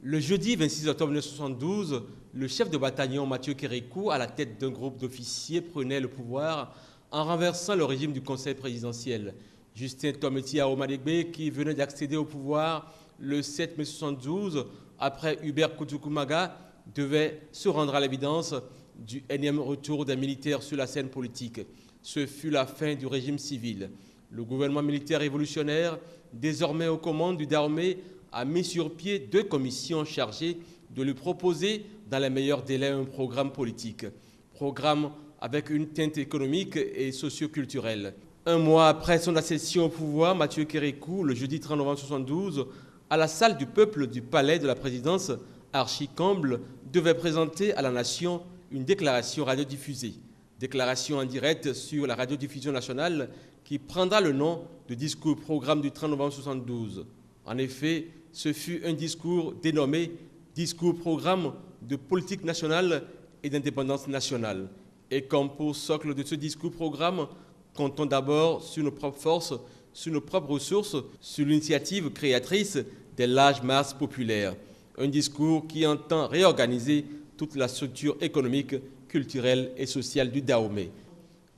Le jeudi 26 octobre 1972, le chef de bataillon Mathieu Kérékou, à la tête d'un groupe d'officiers, prenait le pouvoir en renversant le régime du Conseil présidentiel. Justin Tometi Aomadegbe, qui venait d'accéder au pouvoir le 7 mai 1972, après Hubert Koutoukoumaga, devait se rendre à l'évidence du énième retour des militaires sur la scène politique. Ce fut la fin du régime civil. Le gouvernement militaire révolutionnaire, désormais aux commandes du Dahomey, a mis sur pied 2 commissions chargées de lui proposer dans les meilleurs délais un programme politique. Programme avec une teinte économique et socio-culturelle. Un mois après son accession au pouvoir, Mathieu Kérékou, le jeudi 30 novembre 1972, à la salle du peuple du palais de la présidence, archi-comble, devait présenter à la nation une déclaration radiodiffusée. Déclaration en direct sur la radiodiffusion nationale qui prendra le nom de discours programme du 30 novembre 1972. En effet, ce fut un discours dénommé « Discours programme de politique nationale et d'indépendance nationale ». Et comme pour socle de ce discours programme, comptons d'abord sur nos propres forces, sur nos propres ressources, sur l'initiative créatrice des larges masses populaires. Un discours qui entend réorganiser toute la structure économique, culturelle et sociale du Dahomey.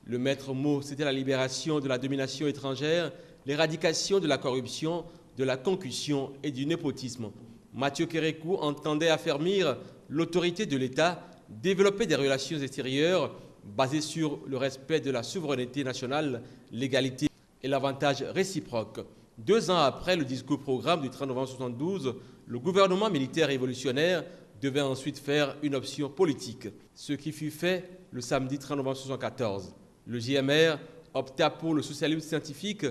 Le maître mot, c'était la libération de la domination étrangère, l'éradication de la corruption, de la concussion et du népotisme. Mathieu Kérékou entendait affermir l'autorité de l'État, développer des relations extérieures basées sur le respect de la souveraineté nationale, l'égalité et l'avantage réciproque. 2 ans après le discours programme du 30 novembre 1972, le gouvernement militaire révolutionnaire devait ensuite faire une option politique, ce qui fut fait le samedi 30 novembre 1974. Le JMR opta pour le socialisme scientifique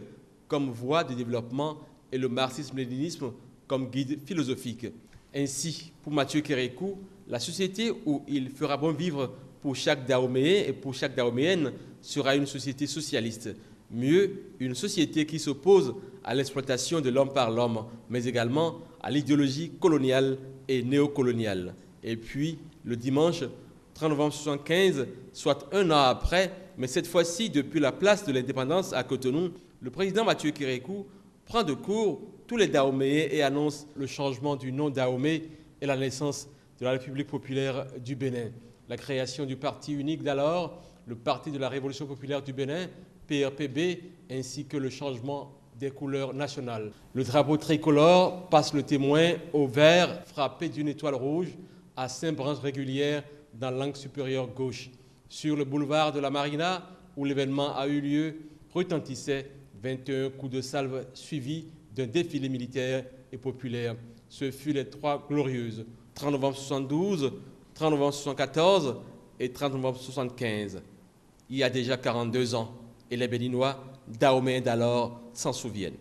comme voie de développement et le marxisme-léninisme comme guide philosophique. Ainsi, pour Mathieu Kérékou, la société où il fera bon vivre pour chaque Dahoméen et pour chaque Dahoméenne sera une société socialiste. Mieux, une société qui s'oppose à l'exploitation de l'homme par l'homme, mais également à l'idéologie coloniale et néocoloniale. Et puis, le dimanche 30 novembre 1975, soit 1 an après, mais cette fois-ci depuis la place de l'indépendance à Cotonou, le président Mathieu Kérékou prend de court tous les Dahoméens et annonce le changement du nom Dahomey et la naissance de la République populaire du Bénin. La création du parti unique d'alors, le Parti de la Révolution populaire du Bénin, PRPB, ainsi que le changement des couleurs nationales. Le drapeau tricolore passe le témoin au vert frappé d'une étoile rouge à 5 branches régulières dans l'angle supérieur gauche. Sur le boulevard de la Marina, où l'événement a eu lieu, retentissaient 21 coups de salve suivis d'un défilé militaire et populaire. Ce fut les 3 glorieuses, 30 novembre 1972, 30 novembre 1974 et 30 novembre 1975. Il y a déjà 42 ans, et les Béninois, Dahoméens d'alors, s'en souviennent.